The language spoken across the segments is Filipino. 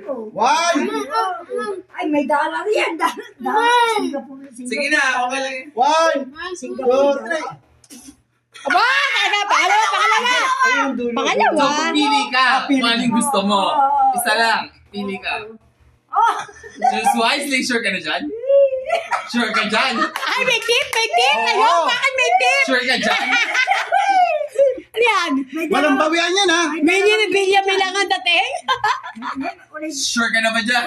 One! Ay, may dollar yan. Dollar. Singapore. Sige na, okay lang. 1, 2, 3. Aba, pangalawa. Ayun, dulo. Pangalawa. So, pili ka kung anong gusto mo. Isa lang, pili ka. Choose wisely, sure ka na dyan? Sure ka dyan? Ay, may tip. Ayun, bakit may tip? Sure ka dyan? Ano yan? Walang bawian yan, ha? Bilya bilang ang dating? Sure ka na ba dyan?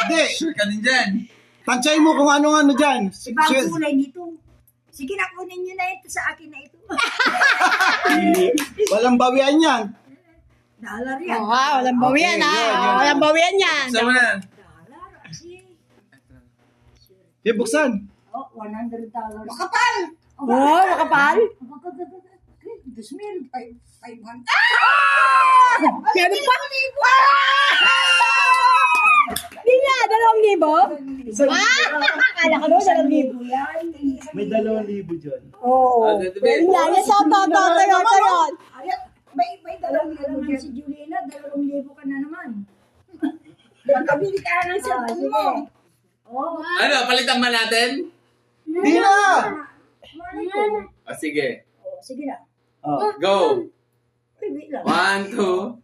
Hindi. Sure ka din dyan? Tansay mo kung ano dyan. Ibang kulay nito. Sige na, kunin nyo na ito sa akin na ito. Walang bawian yan. Dollar yan. Walang bawian Okay, ha. yun. Walang bawian yan. Saan mo na? Dollar. Kasi, Di buksan. $100. Makapal! Oh, makapal. 2,500. Meron pa? Hindi nga, 2,000. Akala ko doon, 2,000. Yan. May 2,000 dyan. Oo. Meron nga. Yes, yun. May dalawang Alam naman si Juliana, 2,000 ka na naman. Magkabili ka ng cellphone mo. Ano, palitan ba natin? Di na! Malay ko. Sige. Sige na. Oh. Go. Wait lang. 1, 2.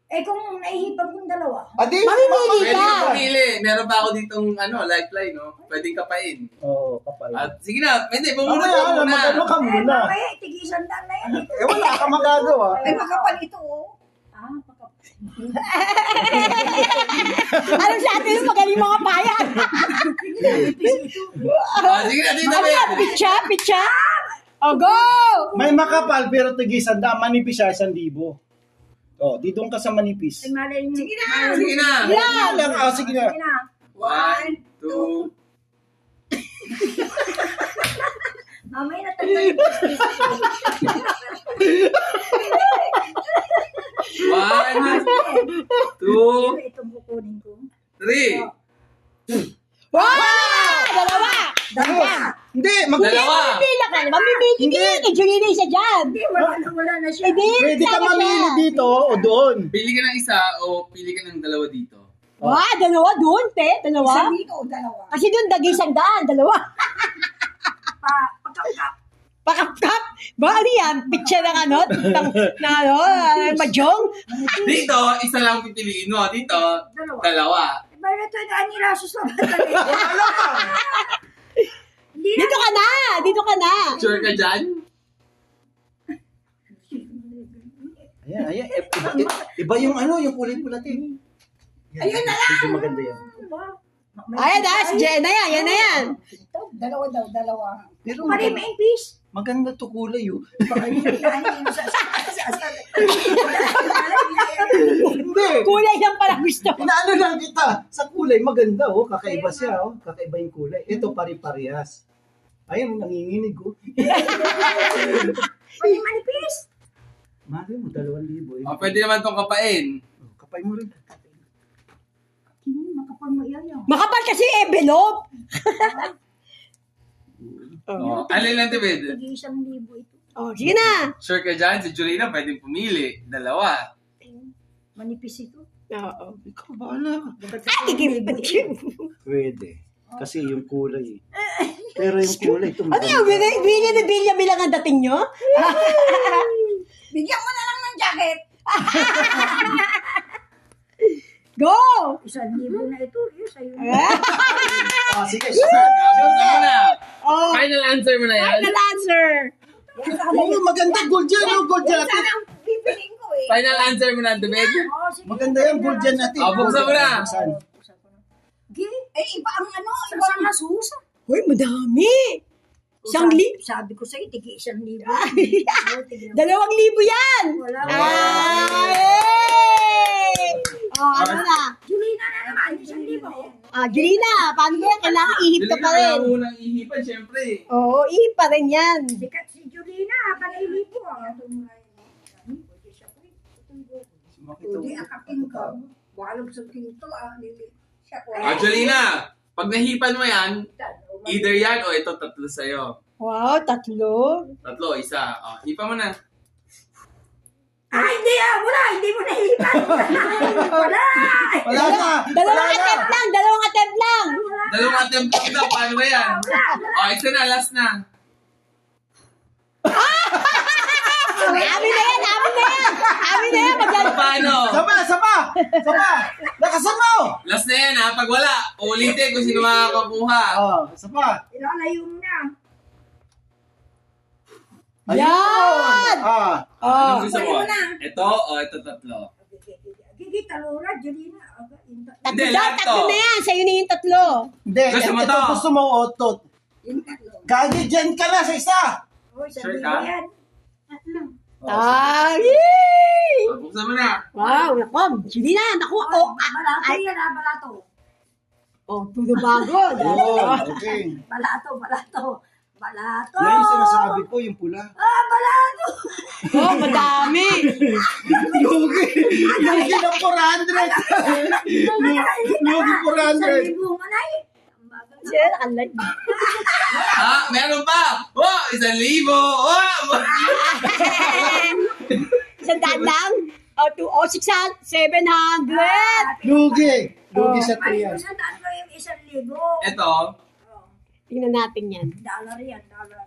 Eh kung nahihipag kong dalawa. Adi, Mamimili Pwede ka. ka pumili. Meron pa ako ditong lifeline, no? Pwedeng kapain. Oo, kapal. At sige na, hindi, Ano pumunta yan? ka muna. Magano ka muna. Mamaya, tig-100 na yan. Eh, wala ka magagawa. Ay, makapal ito, oh. Pakap. Ano sa atin yung magaling mga bayan? Sige na, dito, Ano Ben. yan? Pitcha? O, go! May makapal pero tig-100, manipis siya 1,000. Oh, di doon ka sa manipis. Ay, malay nyo. Sige na. Sige na. Yan lang, sige na. Sige na. 1, 2. Mamaya natanggal yung postis ko. 1, 2, Itong kukunin ko. 3. Wow! Dalawa! Hindi, Dalawa. Mamimili ka na. Mamimili ka. Kay Juliana isa dyan. Hindi, wala na siya. Hindi. pwede ka mamili dito o doon. Pili ka ng isa o pili ka ng dalawa dito. Wow, dalawa doon, te. Dalawa. Isa dito, dalawa. Kasi doon, dagi 100. Dalawa. Pagkakap. Pakapkap. Ba, ano yan? Pitcha ng ano? Majong? Dito, isa lang pipiliin mo. Dito, dalawa. Iba na ito, nirasos na ba Hindi na. Dito ka na. Sure ka dyan? Ayan. Iba yung yung kulay pulatin. Ayun na lang. Ito maganda yan. Ayan na, si Jenna yan. Yan na yan. Dalawa daw, dalawa. Pero Pari, main piece. maganda to kulay yun. Hindi. Kulay lang pala gusto. Inaano lang kita. Sa kulay, maganda oh. Kakaiba siya oh. Kakaiba yung kulay. Ito pari-parehas. Ayun, nanginginig oh. Pari, manipis. Mali mo, 2,000 eh. O, pwede naman itong kapain. Oh, kapay mo rin. Hindi, makapal mo iyan yan. Makapal kasi envelope. O, alin lang, David? Tig-1,000 ito. Oh, sige na. Sure ka dyan? Si Julina pwedeng pumili. Dalawa. Manipis ito. Oo. Ikaw, bahala ka. Ay, tigil. Pwede. Kasi yung kulay eh. Pero yung kulay, ito Ano yung bilya na bilya bilang ang dating nyo? Bigyan mo na lang ng jacket. Go! 1,000 na ito. Yun, sa'yo. Ah, sige. Sure ka na. Oh, Final answer mo na yan. final answer. Oo, maganda. Gold yan, oh. Gold yan. Sana ang pipiliin ko eh. Final answer mo na, David. Oh, sige. Maganda yan, gold yan natin. Oh, buksan mo na. Buksan. Eh, iba ang ano, iba Saan na susa? Uy, madami. 1,000. Sabi ko sa'yo, tig-1,000. 2,000 yan. Wala. Ay! Oh, ano na? Julina na naman. 1,000. Julina, paano ba yan? Kailangan ihip ka pa rin. Kailangan mo nang ihipan, syempre. Oo, ihip pa rin yan. Sikat si Julina. Panahili po. Hindi, akapin ka. Walog sa pinto, Lili. Siya ko. Julina, pag nahipan mo yan, either yan o ito tatlo sa'yo. Wow, 3. Tatlo, isa. O, hipa mo na. Ay, hindi wala. Hindi mo nahipan. Wala. Wala na! Dalawang attempt lang, dalawang attempt lang. Dalawang attempt kita, paano ba yan? O, isa na, last na. Amin na yan, amin na yan. Amin na yan, Paano? Saba! Lakasan mo! Last na yan ha, pag wala, ulitin kung sino makakakuha. Oh, saba! Ilalayo mo na. Ayun! Yan! Ah, Anong gusto mo? Pwede mo na. Ito o ito tatlo? Gigi, talura, Julina. Tatlo Hindi, daw, lahat tatlo to. na yan. Sa'yo na yung tatlo. hindi. Gusto mo Ito to? gusto mo, otot. Yung tatlo. Gagi, dyan ka na sa isa! Uy, Sure sabihin ka? mo yan. Tatlo. Ay! Buksan mo na. Wow, naku, hindi na. Naku, oh, Balato yan, balato. oh, tulo bago. Oh, okay. Balato. Balato. Yan yung sinasabi ko, yung pula. Balato. Oh, madami. Lugi na 400! Lugi 400! Libo manay. Sir, alay. Ha? Meron pa! Oh, 1,000! Oh! Sandaan lang. Oh, 600, 700. Lugi sa 3 yan. Sandaan mo yung 1,000. Ito, Tingnan natin yan. Dollar yan, dollar.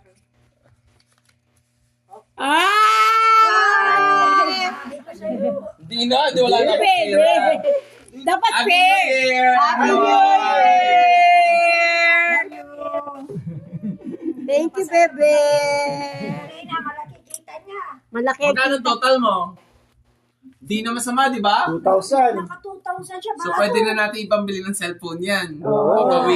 Ah! Sabi ko sa'yo. di na, di wala na Pwede. pera. Dapat Happy fair. New Year! Happy New Year! Thank you, bebe. Reyna, malaki kita niya. Malaki. Magkano total mo? Di na masama, di ba? 2,000. Naka 2,000 siya. So, balato. pwede na natin ipambili ng cellphone yan. Oo. Babawi